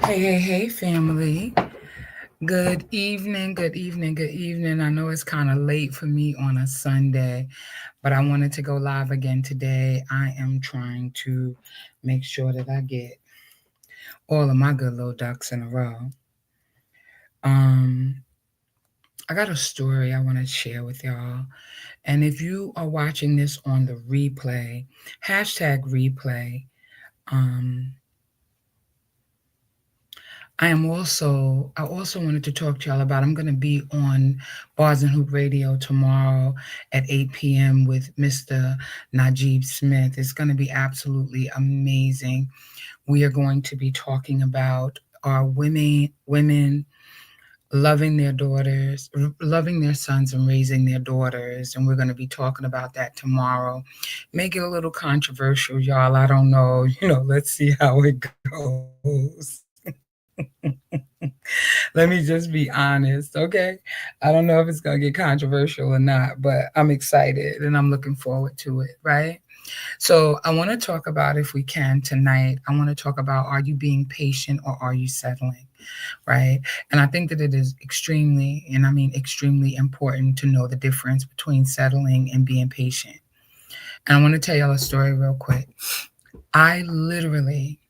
Hey, hey, hey, family. Good evening, good evening, good evening. I know it's kind of late for me on a Sunday, but I wanted to go live again today. I am trying to make sure that I get all of my good little ducks in a row. Um, I got a story I want to share with y'all. And if you are watching this on the replay, hashtag replay, um, I also wanted to talk to y'all about, I'm going to be on Bars and Hoop Radio tomorrow at 8 p.m. with Mr. Najib Smith. It's going to be absolutely amazing. We are going to be talking about our women loving their daughters, loving their sons and raising their daughters. And we're going to be talking about that tomorrow. Make it a little controversial, y'all. I don't know. Let's see how it goes. Let me just be honest, okay? I don't know if it's going to get controversial or not, but I'm excited and I'm looking forward to it, right? So, I want to talk about, if we can tonight, I want to talk about, are you being patient or are you settling, right? And I think that it is extremely, and I mean extremely important to know the difference between settling and being patient. And I want to tell y'all a story real quick. I literally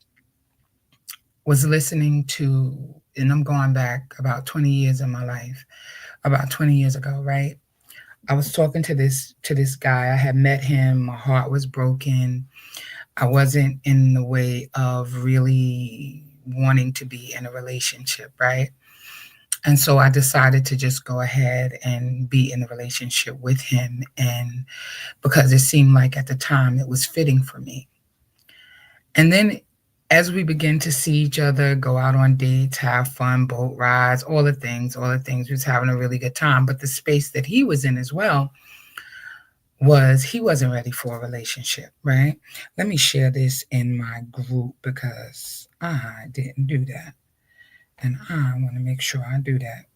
was listening to, and I'm going back about 20 years in my life, about 20 years ago, right? I was talking to this guy. I had met him. My heart was broken. I wasn't in the way of really wanting to be in a relationship, right? And so I decided to just go ahead and be in a relationship with him, and because it seemed like at the time it was fitting for me. And then as we begin to see each other, go out on dates, have fun, boat rides, all the things, we was having a really good time. But the space that he was in as well was, he wasn't ready for a relationship, right? Let me share this in my group because I didn't do that. And I want to make sure I do that.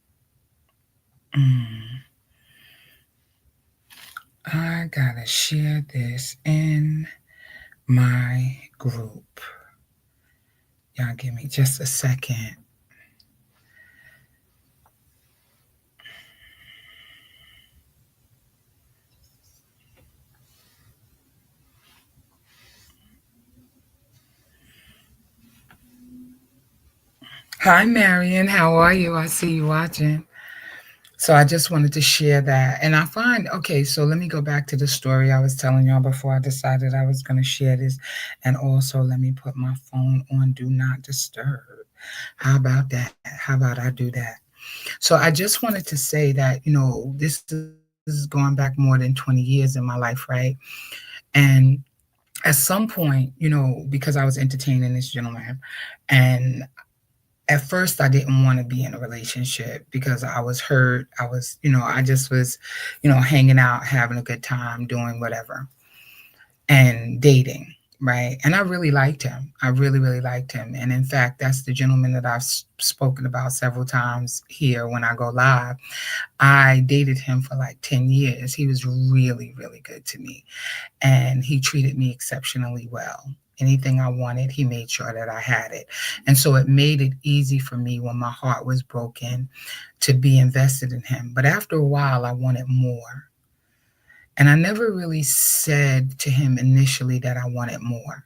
Mm, I gotta share this in my group. Y'all give me just a second. Hi, Marion. How are you? I see you watching. So I just wanted to share that. And I find, okay, so let me go back to the story I was telling y'all before I decided I was going to share this. And also, let me put my phone on Do Not Disturb. How about that? How about I do that? So I just wanted to say that, this is going back more than 20 years in my life, right? And at some point, because I was entertaining this gentleman, and at first I didn't want to be in a relationship because I was hurt. I just was, hanging out, having a good time, doing whatever, and dating, right? And I really liked him. I really, really liked him. And in fact, that's the gentleman that I've spoken about several times here when I go live. I dated him for like 10 years. He was really, really good to me, and he treated me exceptionally well. Anything I wanted, he made sure that I had it. And so it made it easy for me when my heart was broken to be invested in him. But after a while, I wanted more. And I never really said to him initially that I wanted more,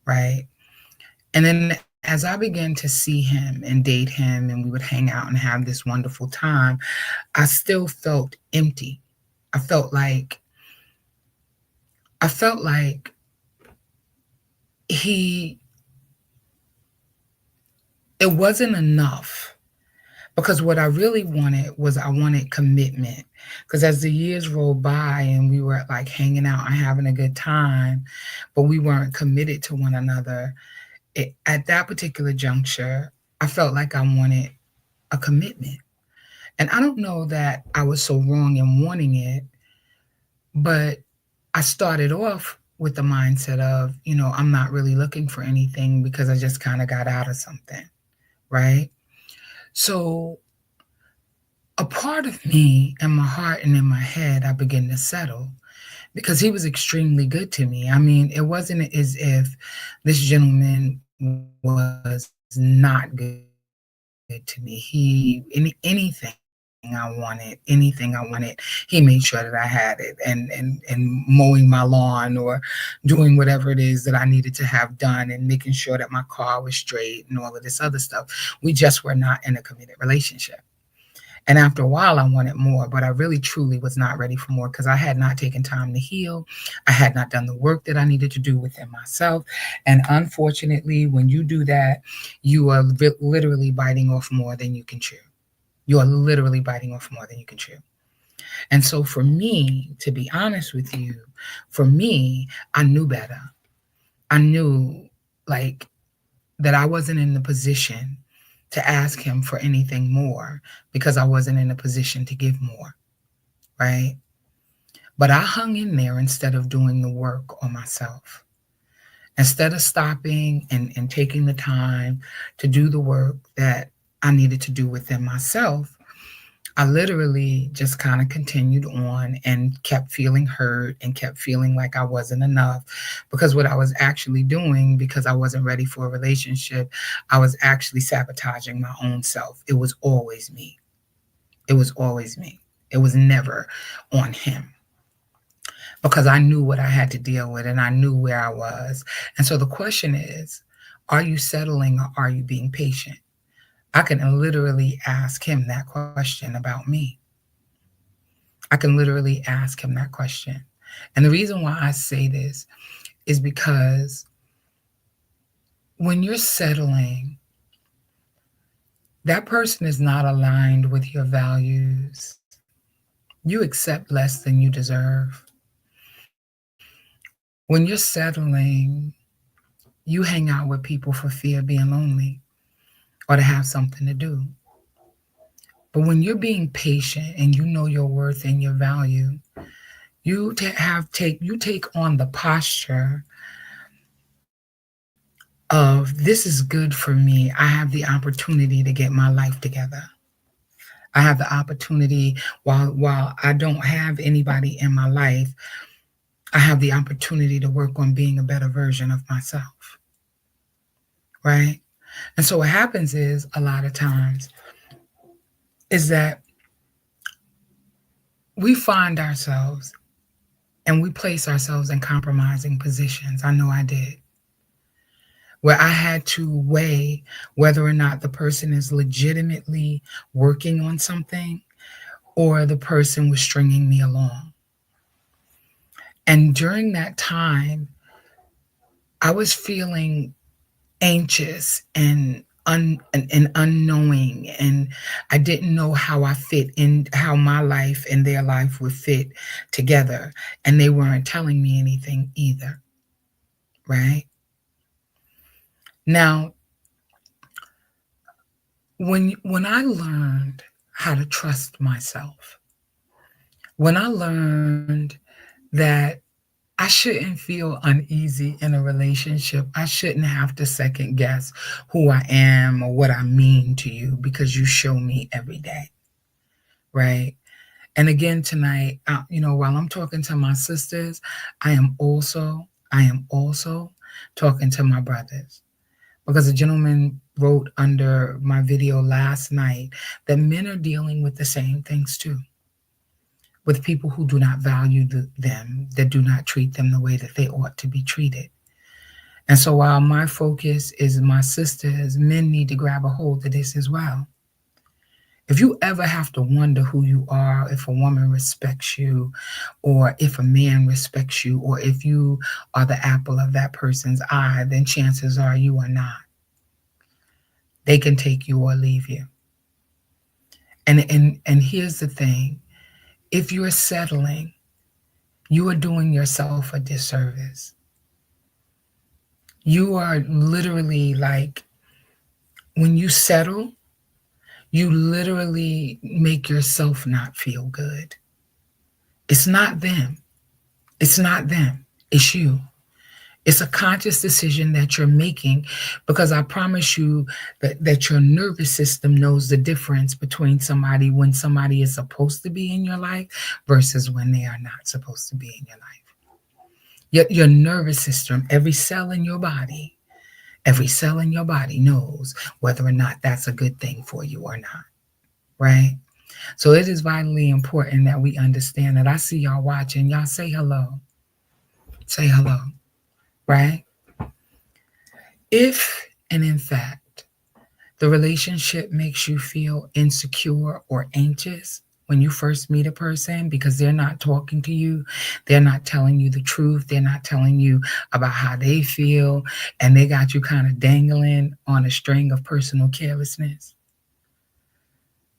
right? And then as I began to see him and date him, and we would hang out and have this wonderful time, I still felt empty. I felt like I felt like he it wasn't enough, because what I really wanted was, I wanted commitment. Because as the years rolled by and we were like hanging out and having a good time, but we weren't committed to one another, at that particular juncture, I felt like I wanted a commitment. And I don't know that I was so wrong in wanting it, but I started off with the mindset of, I'm not really looking for anything because I just kind of got out of something, right? So a part of me in my heart and in my head, I began to settle because he was extremely good to me. I mean, it wasn't as if this gentleman was not good to me. Anything I wanted, he made sure that I had it, and mowing my lawn or doing whatever it is that I needed to have done, and making sure that my car was straight and all of this other stuff. We just were not in a committed relationship. And after a while, I wanted more, but I really truly was not ready for more because I had not taken time to heal. I had not done the work that I needed to do within myself. And unfortunately, when you do that, you are literally biting off more than you can chew. You are literally biting off more than you can chew. And so, for me, to be honest with you, for me, I knew better. I knew, like, that I wasn't in the position to ask him for anything more because I wasn't in a position to give more, right? But I hung in there instead of doing the work on myself. Instead of stopping and taking the time to do the work that I needed to do within myself, I literally just kind of continued on and kept feeling hurt and kept feeling like I wasn't enough, because what I was actually doing, because I wasn't ready for a relationship, I was actually sabotaging my own self. It was always me. It was always me. It was never on him, because I knew what I had to deal with and I knew where I was. And so the question is, are you settling or are you being patient? I can literally ask him that question about me. I can literally ask him that question. And the reason why I say this is because when you're settling, that person is not aligned with your values. You accept less than you deserve. When you're settling, you hang out with people for fear of being lonely or to have something to do. But when you're being patient and you know your worth and your value, you take on the posture of, this is good for me. I have the opportunity to get my life together. I have the opportunity, while I don't have anybody in my life, I have the opportunity to work on being a better version of myself. Right? And so what happens is, a lot of times, is that we find ourselves and we place ourselves in compromising positions. I know I did. Where I had to weigh whether or not the person is legitimately working on something or the person was stringing me along. And during that time, I was feeling anxious and unknowing, and I didn't know how I fit in, how my life and their life would fit together, and they weren't telling me anything either, right? Now, when I learned how to trust myself, when I learned that I shouldn't feel uneasy in a relationship, I shouldn't have to second guess who I am or what I mean to you because you show me every day, right? And again tonight, while I'm talking to my sisters, I am also talking to my brothers, because a gentleman wrote under my video last night that men are dealing with the same things too, with people who do not value them, that do not treat them the way that they ought to be treated. And so while my focus is my sisters, men need to grab a hold of this as well. If you ever have to wonder who you are, if a woman respects you, or if a man respects you, or if you are the apple of that person's eye, then chances are you are not. They can take you or leave you. And here's the thing. If you're settling, you are doing yourself a disservice. You are literally, like, when you settle, you literally make yourself not feel good. It's not them. It's not them. It's you. It's a conscious decision that you're making, because I promise you that your nervous system knows the difference between somebody, when somebody is supposed to be in your life versus when they are not supposed to be in your life. Your nervous system, every cell in your body, Every cell in your body knows whether or not that's a good thing for you or not, right? So it is vitally important that we understand that. I see y'all watching. Y'all say hello. Say hello, right? If and in fact the relationship makes you feel insecure or anxious when you first meet a person because they're not talking to you, they're not telling you the truth, they're not telling you about how they feel, and they got you kind of dangling on a string of personal carelessness.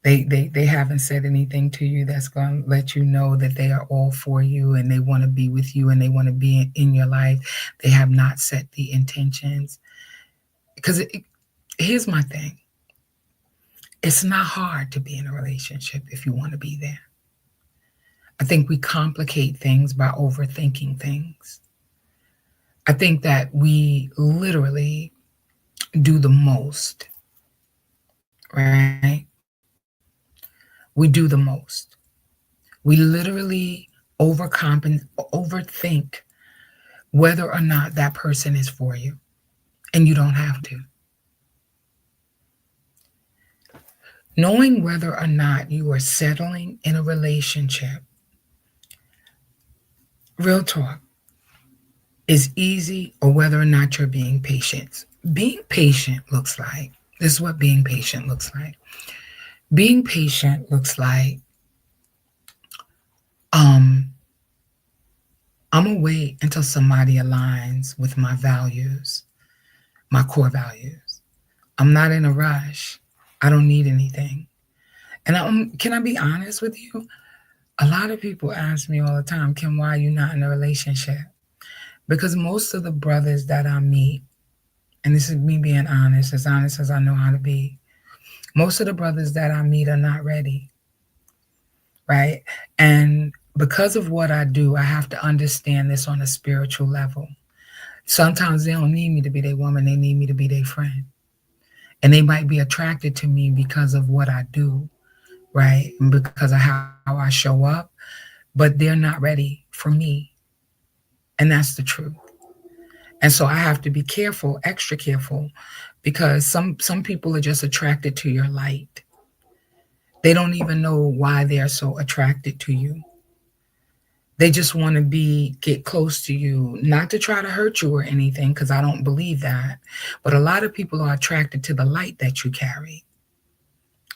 They haven't said anything to you that's going to let you know that they are all for you and they want to be with you and they want to be in your life. They have not set the intentions. Because here's my thing. It's not hard to be in a relationship if you want to be there. I think we complicate things by overthinking things. I think that we literally do the most, right? We do the most. We literally overthink whether or not that person is for you, and you don't have to. Knowing whether or not you are settling in a relationship, real talk, is easy, or whether or not you're being patient. Being patient looks like this is what being patient looks like. Being patient looks like um I'm gonna wait until somebody aligns with my values, my core values. I'm not in a rush. I don't need anything. And can I be honest with you? A lot of people ask me all the time, Kim, why are you not in a relationship? Because most of the brothers that I meet, and this is me being honest as I know how to be, most of the brothers that I meet are not ready, right? And because of what I do, I have to understand this on a spiritual level. Sometimes they don't need me to be their woman, they need me to be their friend. And they might be attracted to me because of what I do, right? And because of how I show up, but they're not ready for me. And that's the truth. And so I have to be careful, extra careful, because some people are just attracted to your light. They don't even know why they are so attracted to you. They just want to get close to you, not to try to hurt you or anything, because I don't believe that. But a lot of people are attracted to the light that you carry.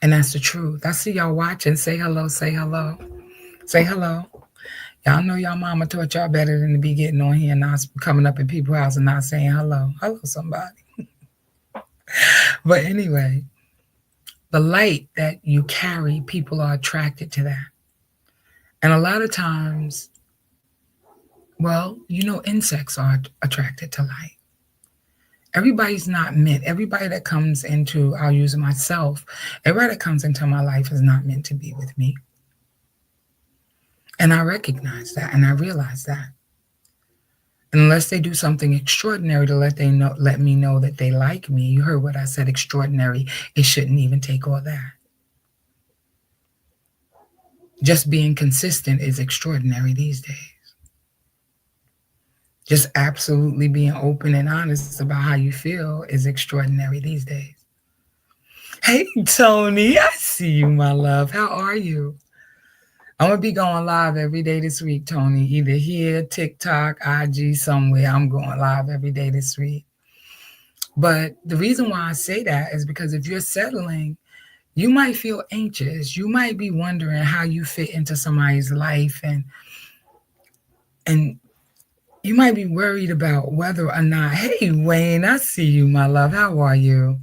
And that's the truth. I see y'all watching. Say hello, say hello. Say hello. Y'all know y'all mama taught y'all better than to be getting on here and not coming up in people's house and not saying hello. Hello, somebody. But anyway, the light that you carry, people are attracted to that. And a lot of times, well, insects are attracted to light. Everybody's not meant, everybody that comes into, I'll use myself, everybody that comes into my life is not meant to be with me. And I recognize that and I realize that. Unless they do something extraordinary to let me know that they like me. You heard what I said, extraordinary. It shouldn't even take all that. Just being consistent is extraordinary these days. Just absolutely being open and honest about how you feel is extraordinary these days. Hey, Tony, I see you, my love. How are you? I'm going to be going live every day this week, Tony. Either here, TikTok, IG, somewhere. I'm going live every day this week. But the reason why I say that is because if you're settling, you might feel anxious. You might be wondering how you fit into somebody's life, and you might be worried about whether or not, hey, Wayne, I see you, my love. How are you?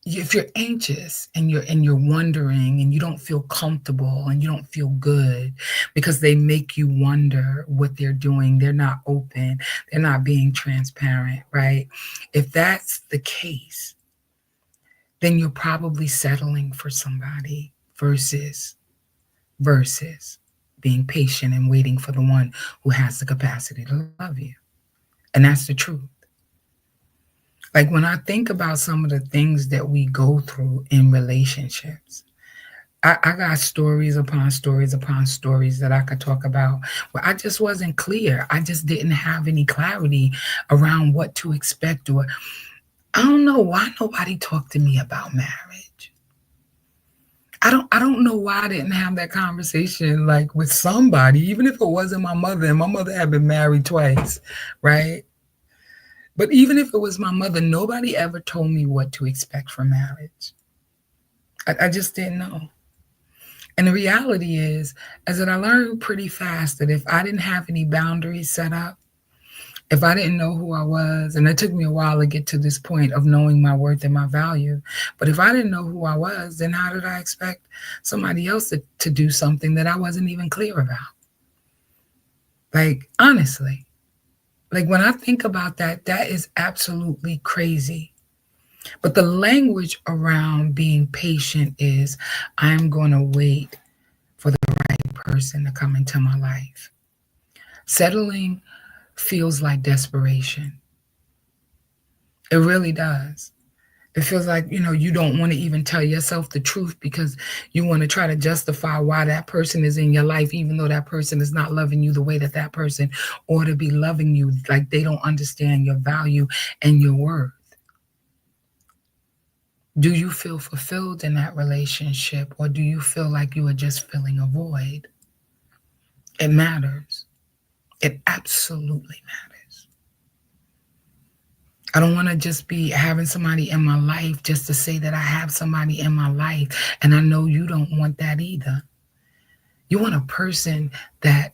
If you're anxious and you're wondering and you don't feel comfortable and you don't feel good because they make you wonder what they're doing, they're not open, they're not being transparent, right? If that's the case, then you're probably settling for somebody versus being patient and waiting for the one who has the capacity to love you. And that's the truth. Like when I think about some of the things that we go through in relationships, I got stories upon stories upon stories that I could talk about where I just wasn't clear. I just didn't have any clarity around what to expect, or I don't know why nobody talked to me about marriage. I don't know why I didn't have that conversation like with somebody, even if it wasn't my mother, and my mother had been married twice, right? But even if it was my mother, nobody ever told me what to expect from marriage. I just didn't know. And the reality is that I learned pretty fast that if I didn't have any boundaries set up, if I didn't know who I was, and it took me a while to get to this point of knowing my worth and my value, but if I didn't know who I was, then how did I expect somebody else to do something that I wasn't even clear about? Like, honestly, like when I think about that, that is absolutely crazy. But the language around being patient is I'm going to wait for the right person to come into my life. Settling feels like desperation. It really does. It feels like, you don't want to even tell yourself the truth because you want to try to justify why that person is in your life, even though that person is not loving you the way that that person ought to be loving you. Like they don't understand your value and your worth. Do you feel fulfilled in that relationship, or do you feel like you are just filling a void? It matters. It absolutely matters. I don't want to just be having somebody in my life just to say that I have somebody in my life. And I know you don't want that either. You want a person that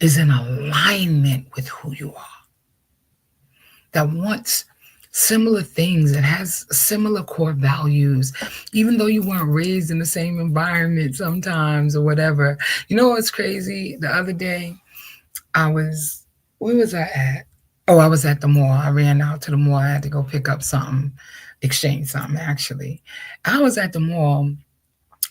is in alignment with who you are, that wants similar things, that has similar core values, even though you weren't raised in the same environment sometimes or whatever. You know what's crazy? The other day, where was I at? Oh, I was at the mall. I ran out to the mall. I had to go pick up something, exchange something actually. I was at the mall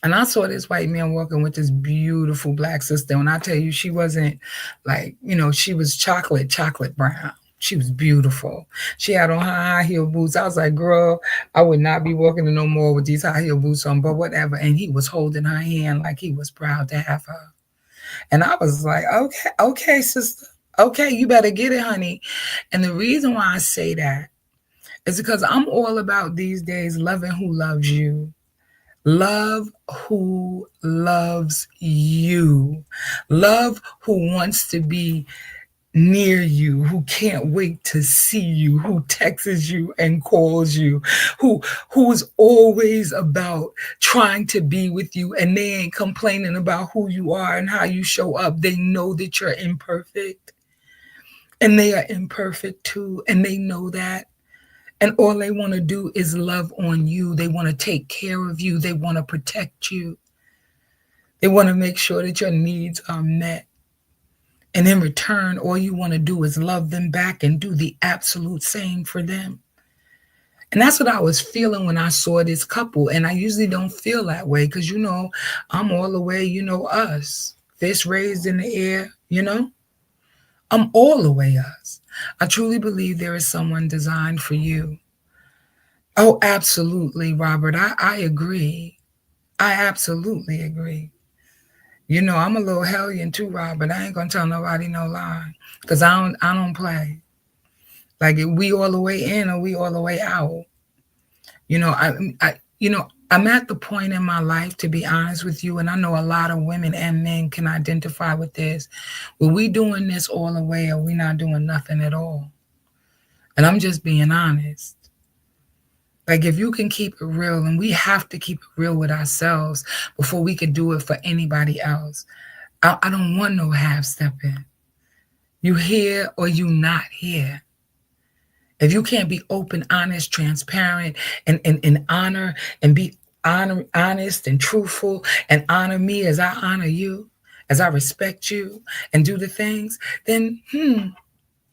and I saw this white man walking with this beautiful black sister. And I tell you, she wasn't like, she was chocolate brown. She was beautiful. She had on her high heel boots. I was like, girl, I would not be walking in no more with these high heel boots on, but whatever. And he was holding her hand like he was proud to have her. And I was like, okay, okay, sister. Okay, you better get it, honey. And the reason why I say that is because I'm all about these days loving who loves you. Love who loves you. Love who wants to be near you, who can't wait to see you, who texts you and calls you, who's always about trying to be with you, and they ain't complaining about who you are and how you show up. They know that you're imperfect and they are imperfect too, and they know that. And all they want to do is love on you. They want to take care of you. They want to protect you. They want to make sure that your needs are met. And in return, all you want to do is love them back and do the absolute same for them. And that's what I was feeling when I saw this couple. And I usually don't feel that way because, I'm all the way, us. Fist raised in the air, I'm all the way us. I truly believe there is someone designed for you. Oh, absolutely, Robert. I agree. I absolutely agree. I'm a little hellion too, Robert. I ain't gonna tell nobody no lie. Cause I don't play. Like we all the way in or we all the way out. I'm at the point in my life, to be honest with you, and I know a lot of women and men can identify with this. Were we doing this all the way or we not doing nothing at all? And I'm just being honest. Like if you can keep it real, and we have to keep it real with ourselves before we can do it for anybody else. I don't want no half stepping. You here or you not here. If you can't be open, honest, transparent, and honor and be honest and truthful and honor me as I honor you, as I respect you and do the things, then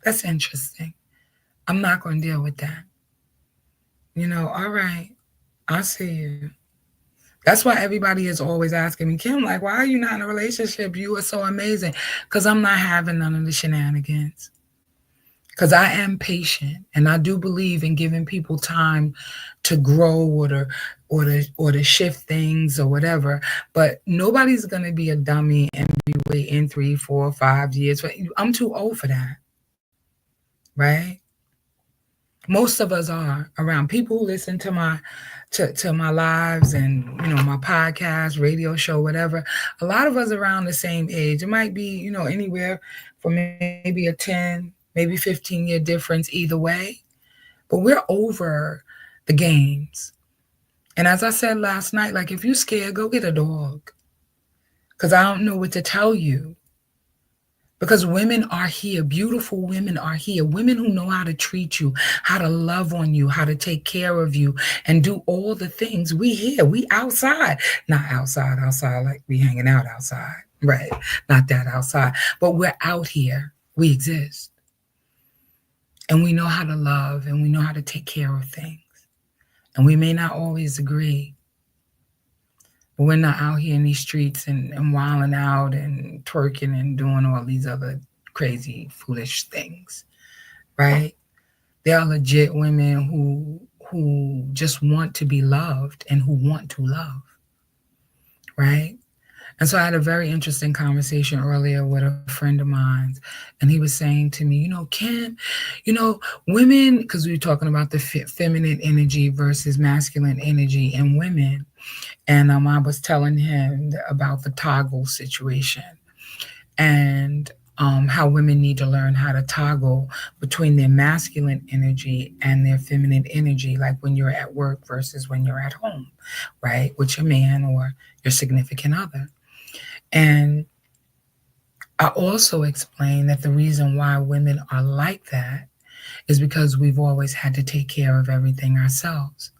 that's interesting. I'm not going to deal with that. All right, I see you. That's why everybody is always asking me, Kim, like, why are you not in a relationship? You are so amazing. Because I'm not having none of the shenanigans. because I am patient and I do believe in giving people time to grow or to shift things or whatever. But nobody's gonna be a dummy and be waiting 3, 4, 5 years. I'm too old for that, right? Most of us are around people who listen to my lives and my podcast, radio show, whatever. A lot of us around the same age. It might be anywhere from maybe a 10, maybe 15-year difference either way, but we're over the games. And as I said last night, like if you're scared, go get a dog, because I don't know what to tell you. Because women are here, beautiful women are here, women who know how to treat you, how to love on you, how to take care of you, and do all the things. We here, we outside, not outside like we hanging out outside, right? Not that outside, but we're out here, we exist. And we know how to love and we know how to take care of things. And we may not always agree, but we're not out here in these streets and wilding out and twerking and doing all these other crazy, foolish things, right? There are legit women who just want to be loved and who want to love, right? And so I had a very interesting conversation earlier with a friend of mine, and he was saying to me, Kim, women, because we were talking about the feminine energy versus masculine energy in women. And I was telling him about the toggle situation and how women need to learn how to toggle between their masculine energy and their feminine energy, like when you're at work versus when you're at home, right, with your man or your significant other. And I also explained that the reason why women are like that is because we've always had to take care of everything ourselves.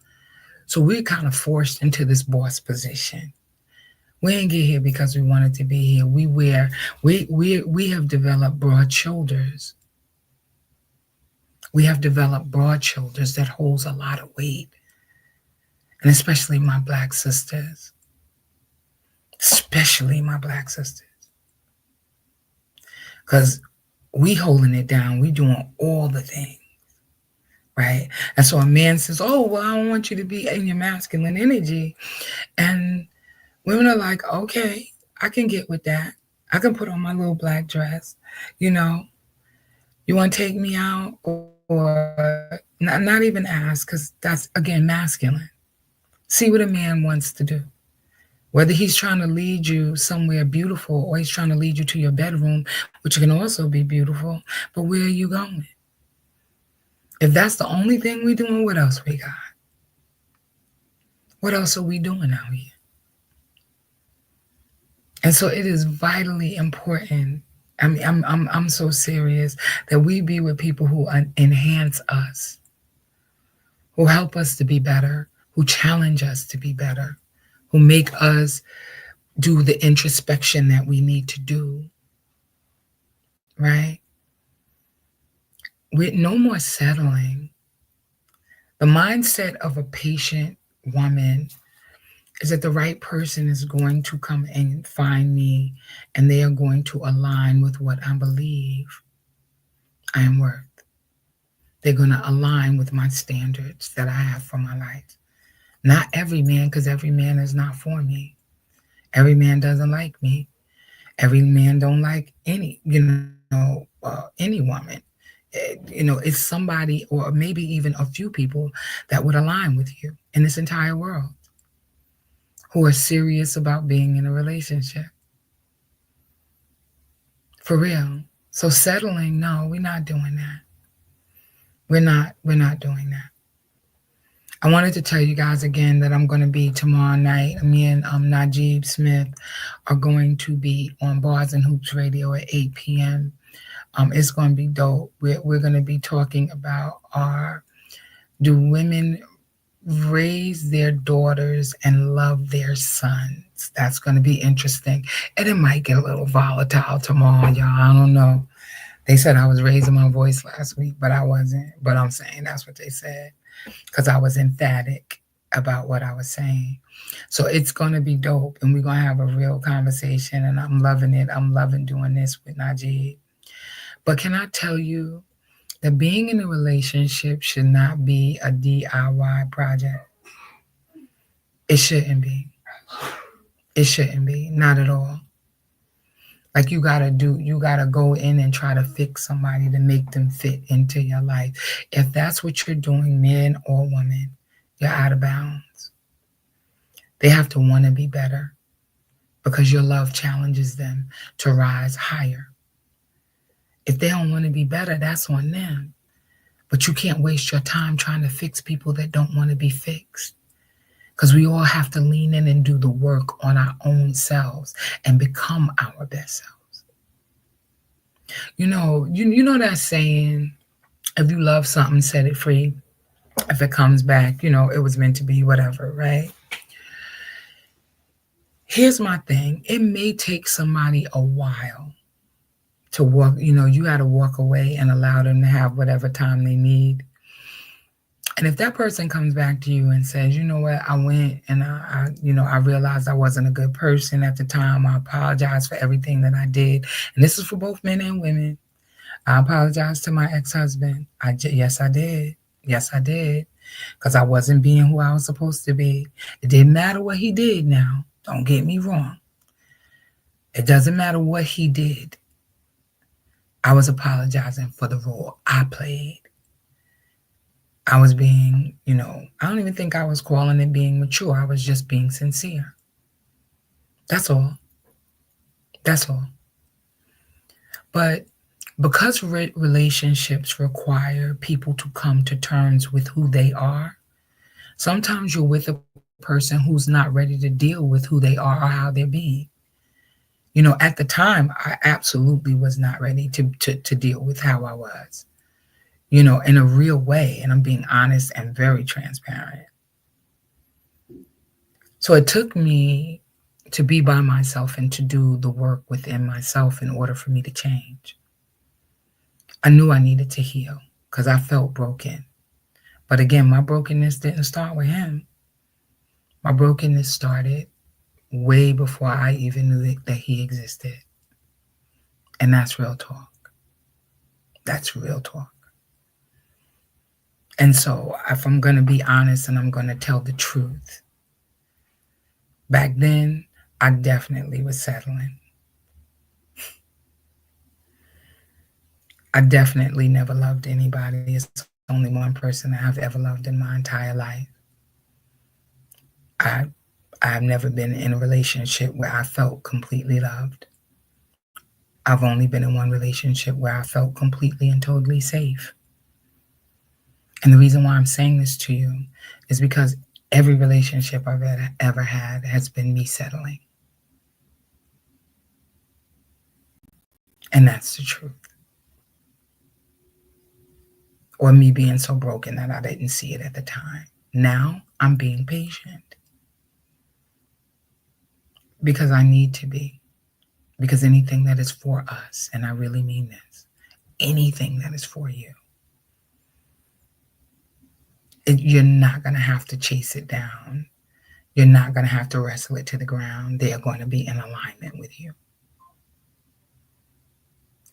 So we're kind of forced into this boss position. We didn't get here because we wanted to be here. We have developed broad shoulders. We have developed broad shoulders that holds a lot of weight. And especially my black sisters. Especially my black sisters. Because we holding it down. We doing all the things. Right? And so a man says, oh, well, I don't want you to be in your masculine energy. And women are like, okay, I can get with that. I can put on my little black dress. You want to take me out? Or not even ask, because that's, again, masculine. See what a man wants to do. Whether he's trying to lead you somewhere beautiful or he's trying to lead you to your bedroom, which can also be beautiful, but where are you going? If that's the only thing we're doing, what else we got? What else are we doing out here? And so it is vitally important. I mean, I'm so serious that we be with people who enhance us, who help us to be better, who challenge us to be better, who make us do the introspection that we need to do, right? With no more settling. The mindset of a patient woman is that the right person is going to come and find me, and they are going to align with what I believe I am worth. They're going to align with my standards that I have for my life. Not every man, because every man is not for me. Every man doesn't like me. Every man don't like any woman. It's somebody, or maybe even a few people that would align with you in this entire world, who are serious about being in a relationship. For real. So settling, no, we're not doing that. We're not doing that. I wanted to tell you guys again that I'm going to be tomorrow night. Me and Najib Smith are going to be on Bars and Hoops Radio at 8 p.m. It's going to be dope. We're going to be talking about do women raise their daughters and love their sons? That's going to be interesting. And it might get a little volatile tomorrow, y'all. I don't know. They said I was raising my voice last week, but I wasn't. But I'm saying that's what they said, because I was emphatic about what I was saying. So it's going to be dope, and we're going to have a real conversation, and I'm loving it. I'm loving doing this with Najee. But can I tell you, that being in a relationship should not be a DIY project. It shouldn't be. It shouldn't be. Not at all. Like you gotta go in and try to fix somebody to make them fit into your life. If that's what you're doing, man or woman, you're out of bounds. They have to want to be better because your love challenges them to rise higher. If they don't want to be better, that's on them. But you can't waste your time trying to fix people that don't want to be fixed. Because we all have to lean in and do the work on our own selves and become our best selves. You know that saying, if you love something, set it free. If it comes back, it was meant to be, whatever, right? Here's my thing. It may take somebody a while to walk, you got to walk away and allow them to have whatever time they need. And if that person comes back to you and says, you know what, I went and I realized I wasn't a good person at the time. I apologize for everything that I did. And this is for both men and women. I apologize to my ex-husband. Yes, I did. Yes, I did. Because I wasn't being who I was supposed to be. It didn't matter what he did now. Don't get me wrong. It doesn't matter what he did. I was apologizing for the role I played. I was being, I don't even think I was calling it being mature. I was just being sincere. That's all. That's all. But because relationships require people to come to terms with who they are, sometimes you're with a person who's not ready to deal with who they are or how they're being. At the time, I absolutely was not ready to deal with how I was, in a real way. And I'm being honest and very transparent. So it took me to be by myself and to do the work within myself in order for me to change. I knew I needed to heal because I felt broken. But again, my brokenness didn't start with him. My brokenness started way before I even knew that he existed. And that's real talk. That's real talk. And so if I'm going to be honest and I'm going to tell the truth, back then, I definitely was settling. I definitely never loved anybody. It's only one person that I've ever loved in my entire life. I've never been in a relationship where I felt completely loved. I've only been in one relationship where I felt completely and totally safe. And the reason why I'm saying this to you is because every relationship I've ever had has been me settling. And that's the truth. Or me being so broken that I didn't see it at the time. Now I'm being patient. Because I need to be. Because anything that is for us, and I really mean this, anything that is for you, you're not going to have to chase it down. You're not going to have to wrestle it to the ground. They are going to be in alignment with you.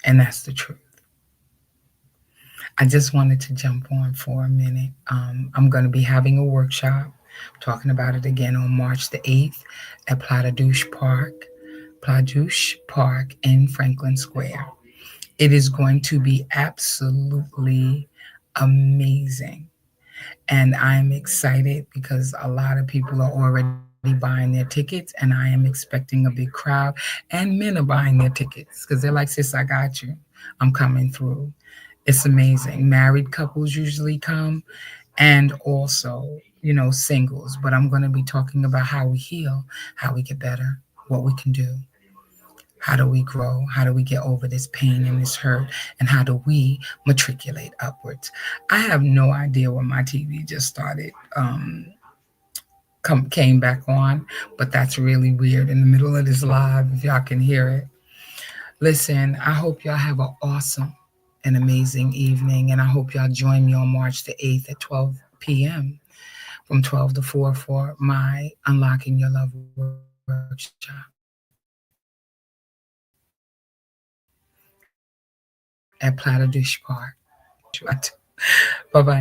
And that's the truth. I just wanted to jump on for a minute. I'm going to be having a workshop, talking about it again on March the 8th at Platadouche Park in Franklin Square. It is going to be absolutely amazing. And I'm excited because a lot of people are already buying their tickets, and I am expecting a big crowd. And men are buying their tickets because they're like, sis, I got you. I'm coming through. It's amazing. Married couples usually come, and also, singles. But I'm going to be talking about how we heal, how we get better, what we can do. How do we grow? How do we get over this pain and this hurt? And how do we matriculate upwards? I have no idea when my TV just started, came back on, but that's really weird in the middle of this live, if y'all can hear it. Listen, I hope y'all have an awesome and amazing evening, and I hope y'all join me on March the 8th at 12 p.m. from 12 to 4 for my Unlocking Your Love workshop at Platadouche Park Bye-bye.